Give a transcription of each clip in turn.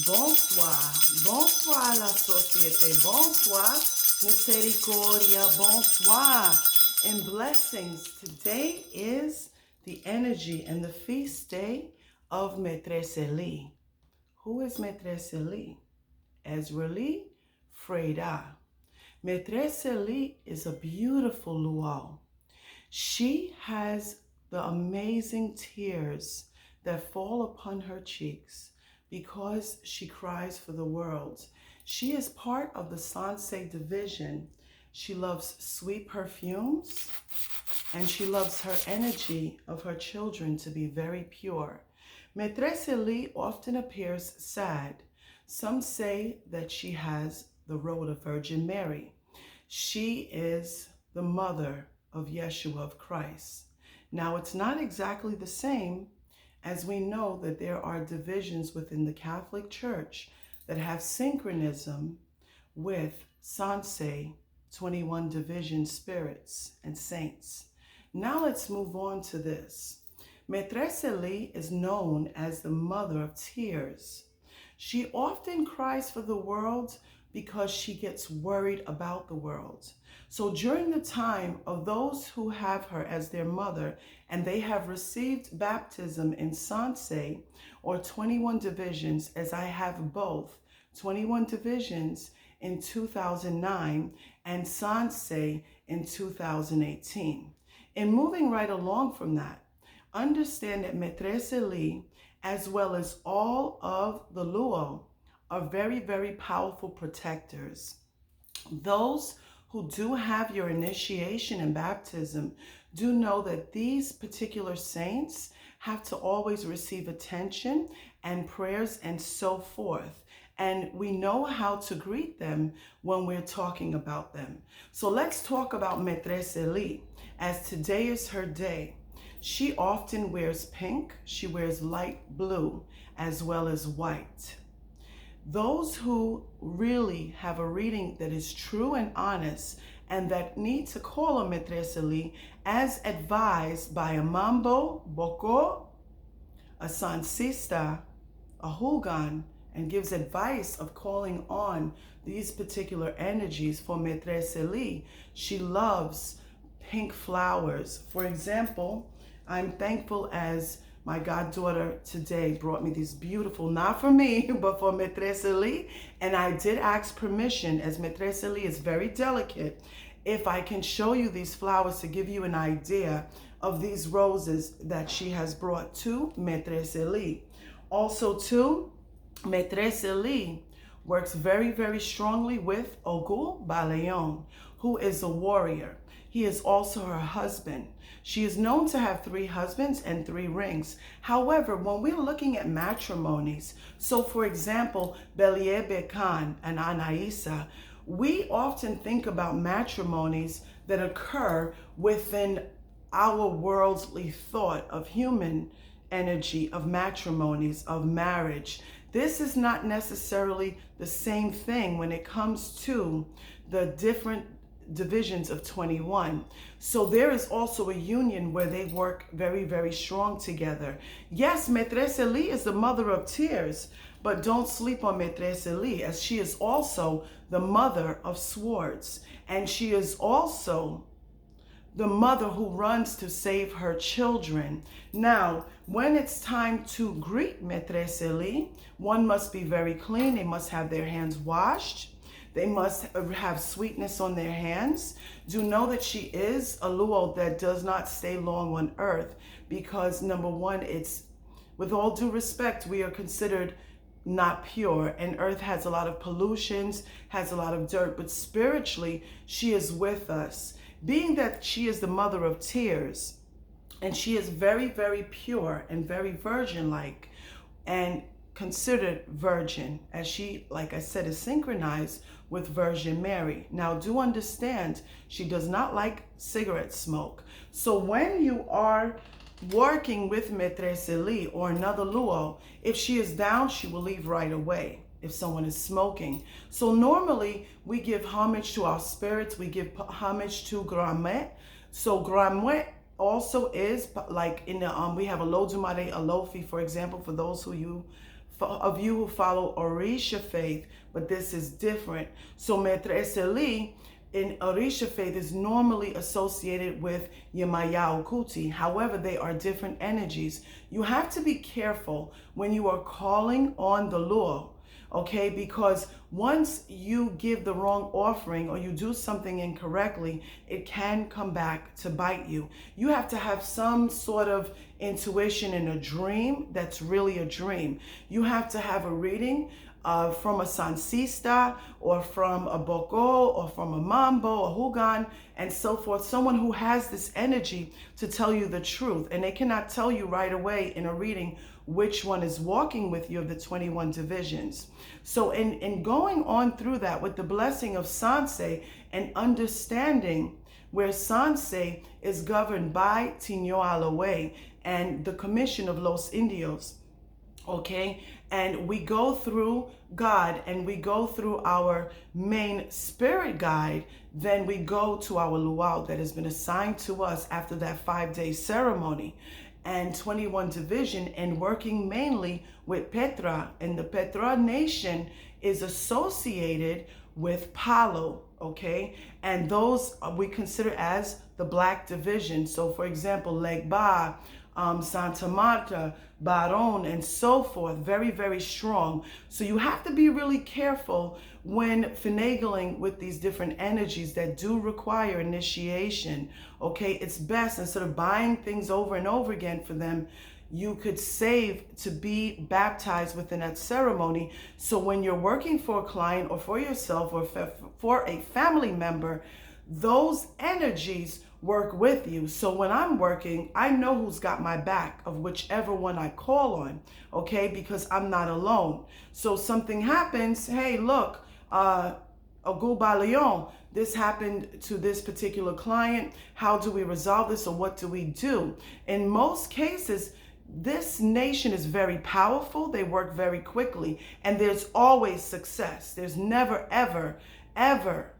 Bonsoir. Bonsoir la société. Bonsoir. Misericordia. Bonsoir. And blessings. Today is the energy and the feast day of Metresili. Who is Metresili? Ezuerli Freda. Metresili is a beautiful luau. She has the amazing tears that fall upon her cheeks because she cries for the world. She is part of the Sanse division. She loves sweet perfumes and she loves her energy of her children to be very pure. Metresili often appears sad. Some say that she has the road of Virgin Mary. She is the mother of Yeshua of Christ. Now, it's not exactly the same, as we know that there are divisions within the Catholic Church that have synchronism with Sanse, 21 division spirits and saints. Now let's move on to this. Metresili is known as the mother of tears. She often cries for the world because she gets worried about the world. So during the time of those who have her as their mother and they have received baptism in Sanse or 21 divisions, as I have both, 21 divisions in 2009 and Sanse in 2018. And moving right along from that, understand that Metresili, as well as all of the Luo, are very, very powerful protectors. Those who do have your initiation and baptism do know that these particular saints have to always receive attention and prayers and so forth. And we know how to greet them when we're talking about them. So let's talk about Metresili, as today is her day. She often wears pink, she wears light blue, as well as white. Those who really have a reading that is true and honest and that need to call a Metresili as advised by a Mambo, Boko, a Sansista, a Hugan, and gives advice of calling on these particular energies for Metresili. She loves pink flowers. For example, I'm thankful as my goddaughter today brought me these beautiful, not for me, but for Metresili. And I did ask permission, as Metresili is very delicate, if I can show you these flowers to give you an idea of these roses that she has brought to Metresili. Also too, Metresili works very, very strongly with Ogul Baleon, who is a warrior. He is also her husband. She is known to have 3 husbands and 3 rings. However, when we're looking at matrimonies, so for example, Belie Bekan and Anaisa, we often think about matrimonies that occur within our worldly thought of human energy, of matrimonies, of marriage. This is not necessarily the same thing when it comes to the different divisions of 21. So there is also a union where they work very, very strong together. Yes, Metresili is the mother of tears, but don't sleep on Metresili, as she is also the mother of swords. And she is also the mother who runs to save her children. Now, when it's time to greet Metresili, one must be very clean. They must have their hands washed. They must have sweetness on their hands. Do know that she is a Luo that does not stay long on earth because, number one, it's, with all due respect, we are considered not pure, and earth has a lot of pollutions, has a lot of dirt, but spiritually, she is with us. Being that she is the mother of tears, and she is very, very pure and very virgin-like, and considered virgin, as she, like I said, is synchronized with Virgin Mary. Now, do understand, she does not like cigarette smoke. So when you are working with Metresili or another Luo, if she is down, she will leave right away if someone is smoking. So normally, we give homage to our spirits. We give homage to Gramet. So Gramet also is like in the, we have a Lodumare Alofi, for example, for those who you of you who follow Orisha faith, but this is different. So Metresili in Orisha faith is normally associated with Yemaya Okuti. However, they are different energies. You have to be careful when you are calling on the law, okay? Because once you give the wrong offering or you do something incorrectly, it can come back to bite you. You have to have some sort of intuition in a dream that's really a dream. You have to have a reading from a sansista or from a boko or from a mambo or hugan and so forth, someone who has this energy to tell you the truth. And they cannot tell you right away in a reading which one is walking with you of the 21 divisions. So in going on through that with the blessing of Sanse and understanding where Sanse is governed by Tino Aloe and the Commission of Los Indios, okay? And we go through God and we go through our main spirit guide, then we go to our luau that has been assigned to us after that 5-day ceremony and 21 division, and working mainly with Petra. And the Petra nation is associated with Palo, okay? And those we consider as the black division. So for example, Legba, Santa Marta, Baron, and so forth, very, very strong. So you have to be really careful when finagling with these different energies that do require initiation, okay? It's best, instead of buying things over and over again for them, you could save to be baptized within that ceremony. So when you're working for a client or for yourself or for a family member, those energies work with you. So when I'm working, I know who's got my back of whichever one I call on, okay? Because I'm not alone. So something happens, hey, look, Aguba Leon, this happened to this particular client. How do we resolve this, or what do we do? In most cases, this nation is very powerful. They work very quickly, and there's always success. There's never, ever, ever,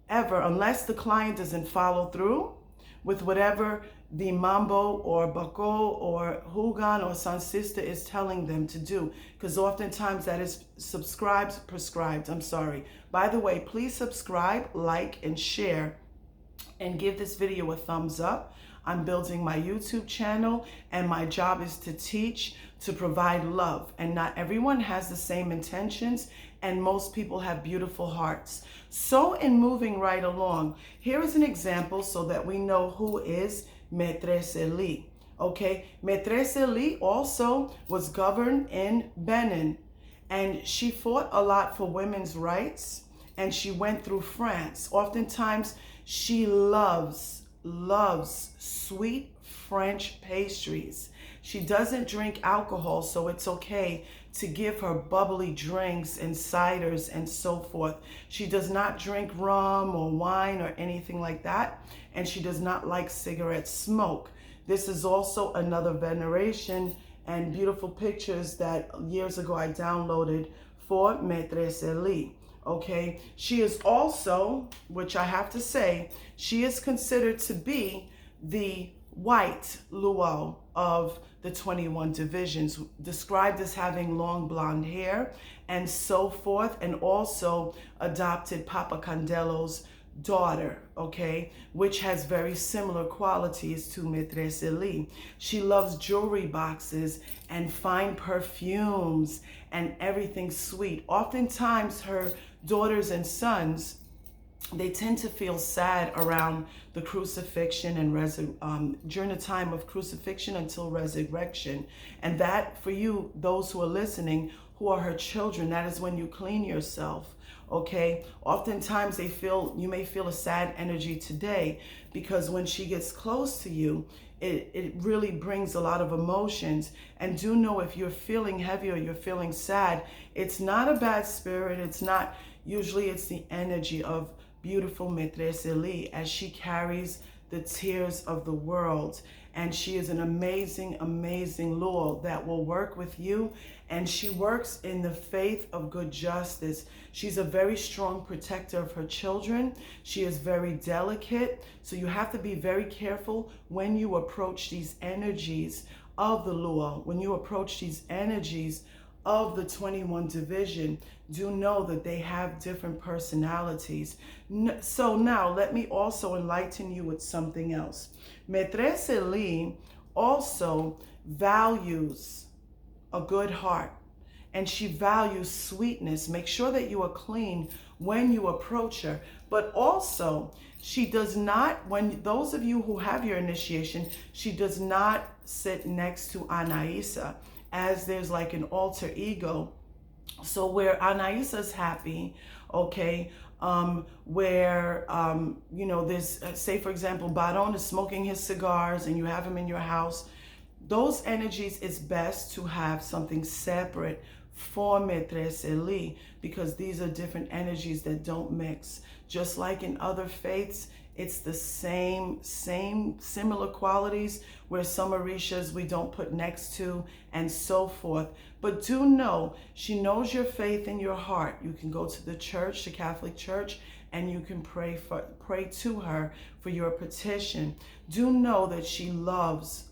unless the client doesn't follow through with whatever the mambo or bako or hugan or sansista is telling them to do, because oftentimes that is prescribed. I'm sorry. By the way, please subscribe, like, and share, and give this video a thumbs up. I'm building my YouTube channel, and my job is to teach, to provide love. And not everyone has the same intentions, and most people have beautiful hearts. So in moving right along, here is an example so that we know who is Metresili. Okay, Metresili also was governed in Benin, and she fought a lot for women's rights, and she went through France. Oftentimes, she loves sweet French pastries. She doesn't drink alcohol, so it's okay to give her bubbly drinks and ciders and so forth. She does not drink rum or wine or anything like that, and she does not like cigarette smoke. This is also another veneration and beautiful pictures that years ago I downloaded for Metresili. Okay, she is also, which I have to say, she is considered to be the white luau of the 21 divisions, described as having long blonde hair and so forth, and also adopted Papa Candelo's daughter, okay, which has very similar qualities to Metresili. She loves jewelry boxes and fine perfumes and everything sweet. Oftentimes her daughters and sons, they tend to feel sad around the crucifixion and during the time of crucifixion until resurrection. And that, for you, those who are listening, who are her children, that is when you clean yourself. Okay, oftentimes you may feel a sad energy today, because when she gets close to you, it really brings a lot of emotions. And do know, if you're feeling heavy or you're feeling sad, it's not a bad spirit. It's not, usually it's the energy of beautiful Metresili, as she carries the tears of the world. And she is an amazing, amazing Lord that will work with you. And she works in the faith of good justice. She's a very strong protector of her children. She is very delicate. So you have to be very careful when you approach these energies of the Lua, when you approach these energies of the 21 division, do know that they have different personalities. So now let me also enlighten you with something else. Metresili also values a good heart, and she values sweetness. Make sure that you are clean when you approach her. But also, she does not, when those of you who have your initiation, she does not sit next to Anaisa, as there's like an alter ego. So where Anaisa's happy, okay, where, you know, there's, say for example, Baron is smoking his cigars and you have him in your house, those energies, it's best to have something separate for Metresili, because these are different energies that don't mix. Just like in other faiths, it's the same similar qualities, where some orishas we don't put next to and so forth. But do know, she knows your faith in your heart. You can go to the church, the Catholic Church, and you can pray to her for your petition. Do know that she loves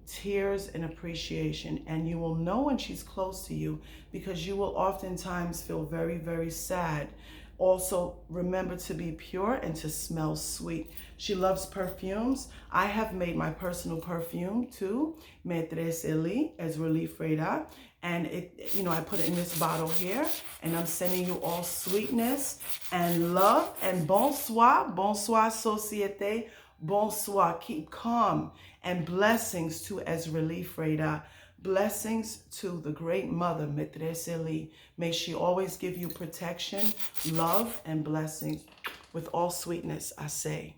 tears and appreciation, and you will know when she's close to you, because you will oftentimes feel very, very sad. Also, remember to be pure and to smell sweet. She loves perfumes. I have made my personal perfume too, Metresili Ezuerli Freda, and it, you know, I put it in this bottle here, and I'm sending you all sweetness and love and bonsoir, bonsoir société, bonsoir. Keep calm, and blessings to Ezuerli Freda. Blessings to the great mother, Metresili. May she always give you protection, love, and blessings. With all sweetness, I say.